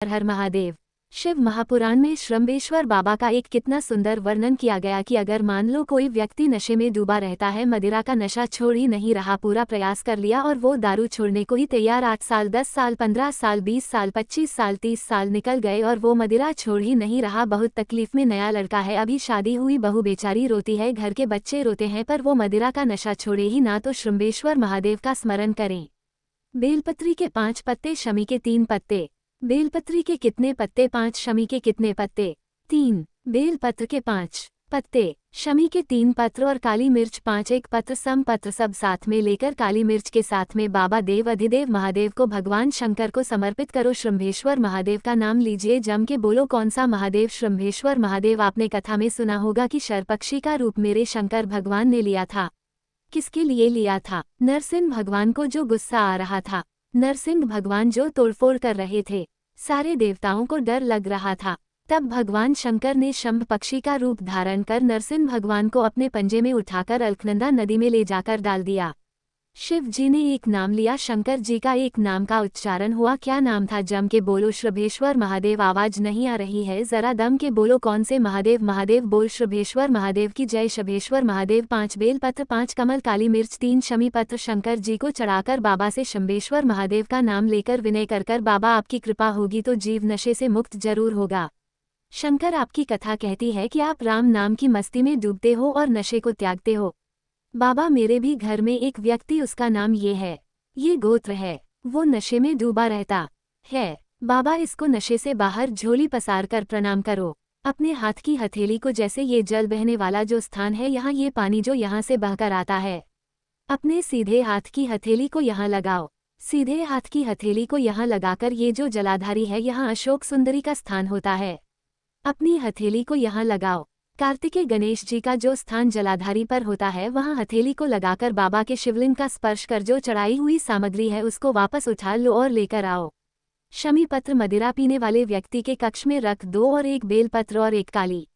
हर हर महादेव। शिव महापुराण में श्रम्भेश्वर बाबा का एक कितना सुंदर वर्णन किया गया कि अगर मान लो कोई व्यक्ति नशे में डूबा रहता है, मदिरा का नशा छोड़ ही नहीं रहा, पूरा प्रयास कर लिया और वो दारू छोड़ने को ही तैयार, 8 साल 10 साल 15 साल 20 साल 25 साल 30 साल निकल गए और वो मदिरा छोड़ ही नहीं रहा। बहुत तकलीफ में, नया लड़का है, अभी शादी हुई, बहू बेचारी रोती है, घर के बच्चे रोते हैं, पर वो मदिरा का नशा छोड़े ही ना। तो श्रम्भेश्वर महादेव का स्मरण करें। बेलपत्री के 5 पत्ते, शमी के 3 पत्ते। बेलपत्री के कितने पत्ते? 5। शमी के कितने पत्ते? 3। बेलपत्र के 5 पत्ते, शमी के 3 पत्र और काली मिर्च 5, एक पत्र सम पत्र सब साथ में लेकर काली मिर्च के साथ में बाबा देव अधिदेव महादेव को, भगवान शंकर को समर्पित करो। श्रम्भेश्वर महादेव का नाम लीजिए, जम के बोलो। कौन सा महादेव? श्रम्भेश्वर महादेव। आपने कथा में सुना होगा कि शरपक्षी का रूप मेरे शंकर भगवान ने लिया था। किसके लिए लिया था? नरसिंह भगवान को जो गुस्सा आ रहा था, नरसिंह भगवान जो तोड़फोड़ कर रहे थे, सारे देवताओं को डर लग रहा था, तब भगवान शंकर ने शंभ पक्षी का रूप धारण कर नरसिंह भगवान को अपने पंजे में उठाकर अलकनंदा नदी में ले जाकर डाल दिया। शिव जी ने एक नाम लिया, शंकर जी का एक नाम का उच्चारण हुआ। क्या नाम था? जम के बोलो श्रम्भेश्वर महादेव। आवाज नहीं आ रही है, जरा दम के बोलो। कौन से महादेव? महादेव बोल। श्रम्भेश्वर महादेव की जय। श्रम्भेश्वर महादेव। 5 बेलपत्र, 5 कमल, काली मिर्च, 3 शमी पत्र शंकर जी को चढ़ाकर बाबा से श्रम्भेश्वर महादेव का नाम लेकर विनय कर बाबा आपकी कृपा होगी तो जीव नशे से मुक्त जरूर होगा। शंकर आपकी कथा कहती है कि आप राम नाम की मस्ती में डूबते हो और नशे को त्यागते हो। बाबा मेरे भी घर में एक व्यक्ति, उसका नाम ये है, ये गोत्र है, वो नशे में डूबा रहता है। बाबा इसको नशे से बाहर झोली पसार कर प्रणाम करो। अपने हाथ की हथेली को, जैसे ये जल बहने वाला जो स्थान है, यहाँ ये पानी जो यहाँ से बहकर आता है, अपने सीधे हाथ की हथेली को यहाँ लगाओ। सीधे हाथ की हथेली को यहाँ लगाकर ये जो जलाधारी है, यहाँ अशोक सुंदरी का स्थान होता है, अपनी हथेली को यहाँ लगाओ। कार्तिकेय गणेश जी का जो स्थान जलाधारी पर होता है, वहां हथेली को लगाकर बाबा के शिवलिंग का स्पर्श कर जो चढ़ाई हुई सामग्री है उसको वापस उठा लो और लेकर आओ। शमी पत्र मदिरा पीने वाले व्यक्ति के कक्ष में रख दो और एक बेलपत्र और एक काली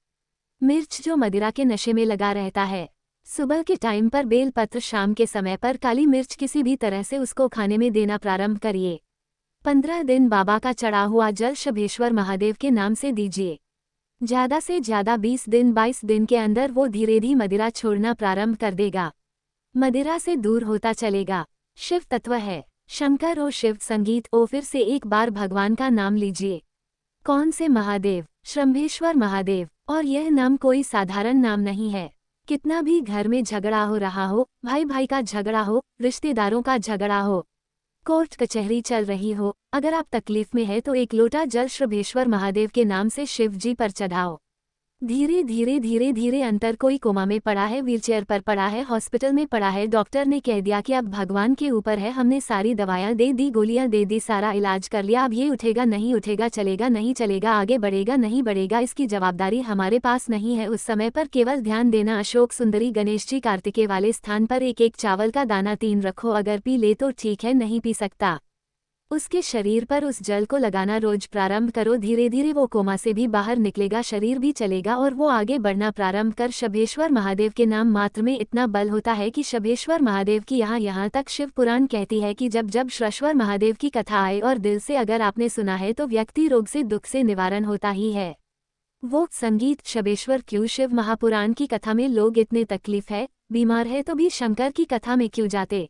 मिर्च जो मदिरा के नशे में लगा रहता है। सुबह के टाइम पर बेलपत्र, शाम के समय पर काली मिर्च, किसी भी तरह से उसको खाने में देना प्रारंभ करिए। 15 दिन बाबा का चढ़ा हुआ जल श्रम्भेश्वर महादेव के नाम से दीजिए। ज्यादा से ज्यादा 20 दिन 22 दिन के अंदर वो धीरे धीरे मदिरा छोड़ना प्रारंभ कर देगा, मदिरा से दूर होता चलेगा। शिव तत्व है, शंकर और शिव संगीत ओ। फिर से एक बार भगवान का नाम लीजिए। कौन से महादेव? श्रम्भेश्वर महादेव। और यह नाम कोई साधारण नाम नहीं है। कितना भी घर में झगड़ा हो रहा हो, भाई भाई का झगड़ा हो, रिश्तेदारों का झगड़ा हो, कोर्ट कचहरी चल रही हो, अगर आप तकलीफ में है तो एक लोटा जल श्रम्भेश्वर महादेव के नाम से शिव जी पर चढ़ाओ। धीरे धीरे धीरे धीरे अंतर, कोई कोमा में पड़ा है, व्हीलचेयर पर पड़ा है, हॉस्पिटल में पड़ा है, डॉक्टर ने कह दिया कि अब भगवान के ऊपर है, हमने सारी दवाइयां दे दी, गोलियां दे दी, सारा इलाज कर लिया, अब ये उठेगा नहीं उठेगा, चलेगा नहीं चलेगा, आगे बढ़ेगा नहीं बढ़ेगा, इसकी जवाबदारी हमारे पास नहीं है। उस समय पर केवल ध्यान देना, अशोक सुंदरी गणेश जी कार्तिकेय वाले स्थान पर एक एक चावल का दाना 3 रखो, अगर पी ले तो ठीक है, नहीं पी सकता उसके शरीर पर उस जल को लगाना रोज प्रारंभ करो। धीरे धीरे वो कोमा से भी बाहर निकलेगा, शरीर भी चलेगा और वो आगे बढ़ना प्रारंभ कर। श्रम्भेश्वर महादेव के नाम मात्र में इतना बल होता है कि श्रम्भेश्वर महादेव की यहाँ तक शिव पुराण कहती है कि जब जब श्रम्भेश्वर महादेव की कथा आए और दिल से अगर आपने सुना है तो व्यक्ति रोग से, दुख से निवारण होता ही है। वो संगीत श्रम्भेश्वर क्यों? शिव महापुराण की कथा में लोग इतने तकलीफ है, बीमार है तो भी शंकर की कथा में क्यों जाते?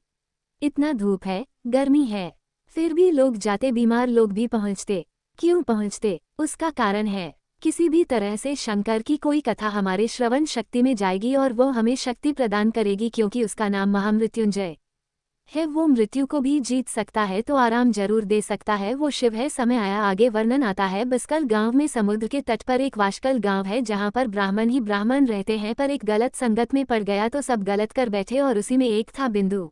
इतना धूप है, गर्मी है, फिर भी लोग जाते, बीमार लोग भी पहुंचते। क्यों पहुंचते? उसका कारण है, किसी भी तरह से शंकर की कोई कथा हमारे श्रवण शक्ति में जाएगी और वो हमें शक्ति प्रदान करेगी, क्योंकि उसका नाम महामृत्युंजय है। वो मृत्यु को भी जीत सकता है तो आराम जरूर दे सकता है, वो शिव है। समय आया, आगे वर्णन आता है। बसकल गांव में समुद्र के तट पर एक वाशकल गांव है, जहां पर ब्राह्मण ही ब्राह्मण रहते हैं, पर एक गलत संगत में पड़ गया तो सब गलत कर बैठे और उसी में एक था बिंदु।